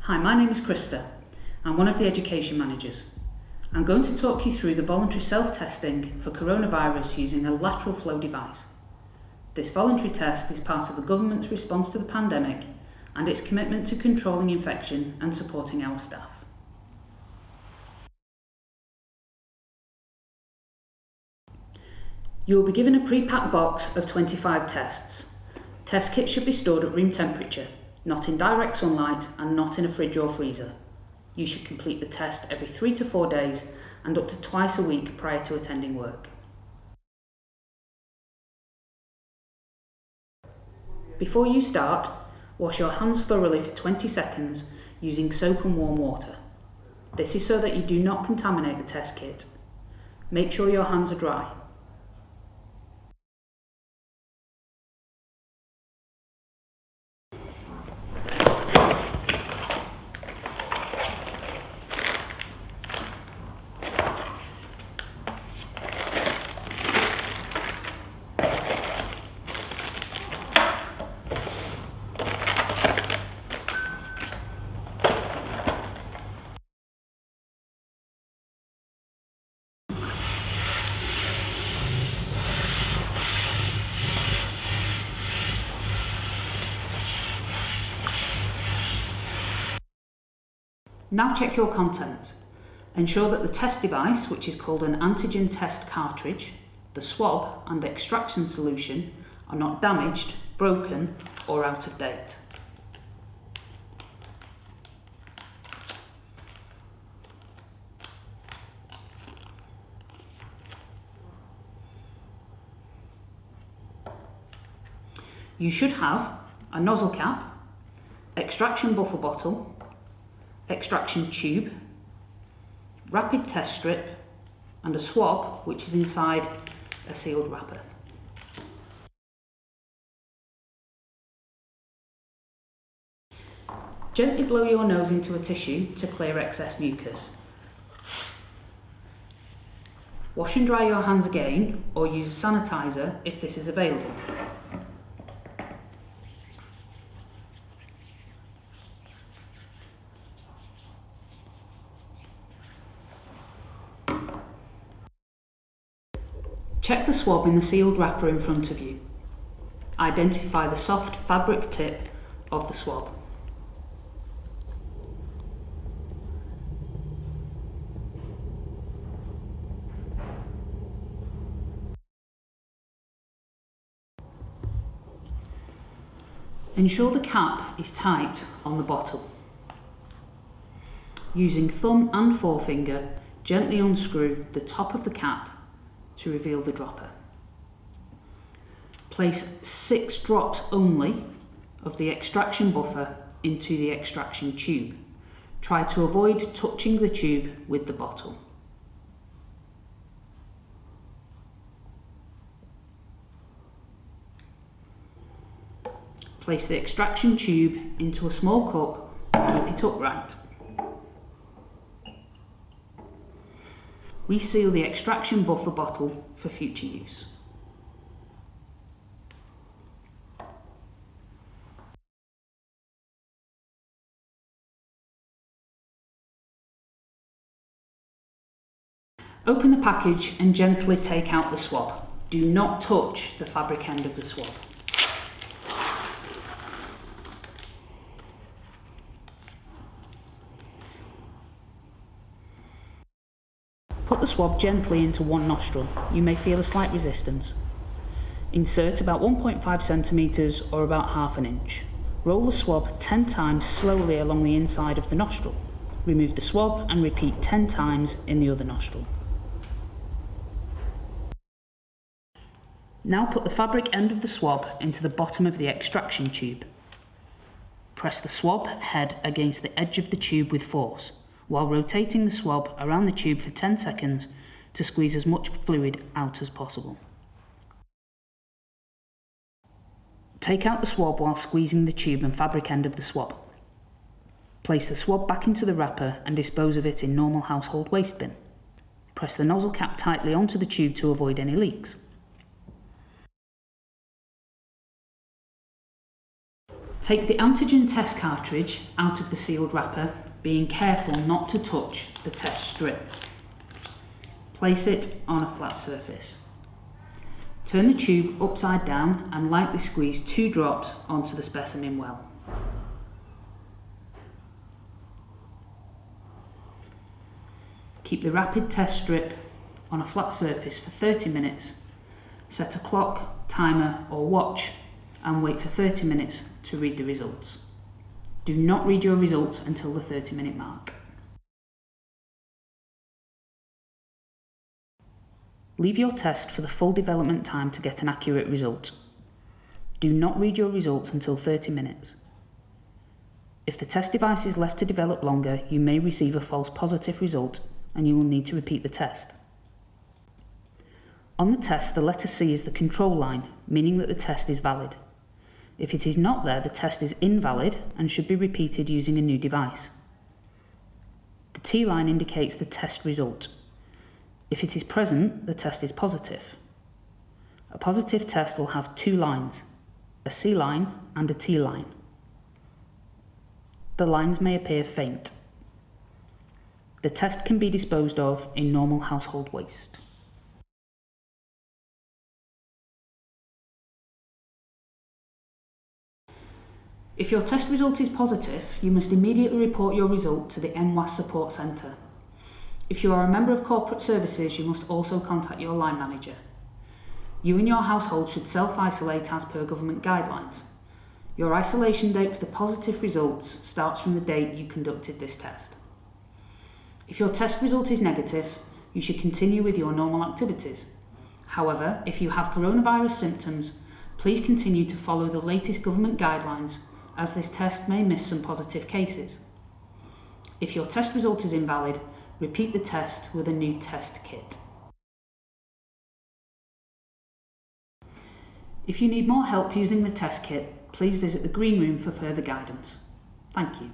Hi, my name is Krista. I'm one of the education managers. I'm going to talk you through the voluntary self-testing for coronavirus using a lateral flow device. This voluntary test is part of the government's response to the pandemic and its commitment to controlling infection and supporting our staff. You will be given a pre-packed box of 25 tests. Test kits should be stored at room temperature, not in direct sunlight and not in a fridge or freezer. You should complete the test every 3 to 4 days and up to twice a week prior to attending work. Before you start, wash your hands thoroughly for 20 seconds using soap and warm water. This is so that you do not contaminate the test kit. Make sure your hands are dry. Now check your contents. Ensure that the test device, which is called an antigen test cartridge, the swab and extraction solution are not damaged, broken or out of date. You should have a nozzle cap, extraction buffer bottle, extraction tube, rapid test strip and a swab which is inside a sealed wrapper. Gently blow your nose into a tissue to clear excess mucus. Wash and dry your hands again or use a sanitizer if this is available. Check the swab in the sealed wrapper in front of you. Identify the soft fabric tip of the swab. Ensure the cap is tight on the bottle. Using thumb and forefinger, gently unscrew the top of the cap to reveal the dropper. Place 6 drops only of the extraction buffer into the extraction tube. Try to avoid touching the tube with the bottle. Place the extraction tube into a small cup to keep it upright. Reseal the extraction buffer bottle for future use. Open the package and gently take out the swab. Do not touch the fabric end of the swab. Put the swab gently into one nostril. You may feel a slight resistance. Insert about 1.5 centimetres or about half an inch. Roll the swab 10 times slowly along the inside of the nostril. Remove the swab and repeat 10 times in the other nostril. Now put the fabric end of the swab into the bottom of the extraction tube. Press the swab head against the edge of the tube with force, while rotating the swab around the tube for 10 seconds to squeeze as much fluid out as possible. Take out the swab while squeezing the tube and fabric end of the swab. Place the swab back into the wrapper and dispose of it in normal household waste bin. Press the nozzle cap tightly onto the tube to avoid any leaks. Take the antigen test cartridge out of the sealed wrapper, being careful not to touch the test strip. Place it on a flat surface. Turn the tube upside down and lightly squeeze 2 drops onto the specimen well. Keep the rapid test strip on a flat surface for 30 minutes. Set a clock, timer or watch and wait for 30 minutes to read the results. Do not read your results until the 30-minute mark. Leave your test for the full development time to get an accurate result. Do not read your results until 30 minutes. If the test device is left to develop longer, you may receive a false positive result and you will need to repeat the test. On the test, the letter C is the control line, meaning that the test is valid. If it is not there, the test is invalid and should be repeated using a new device. The T line indicates the test result. If it is present, the test is positive. A positive test will have 2 lines, a C line and a T line. The lines may appear faint. The test can be disposed of in normal household waste. If your test result is positive, you must immediately report your result to the NWAS Support Centre. If you are a member of corporate services, you must also contact your line manager. You and your household should self-isolate as per government guidelines. Your isolation date for the positive results starts from the date you conducted this test. If your test result is negative, you should continue with your normal activities. However, if you have coronavirus symptoms, please continue to follow the latest government guidelines, as this test may miss some positive cases. If your test result is invalid, repeat the test with a new test kit. If you need more help using the test kit, please visit the green room for further guidance. Thank you.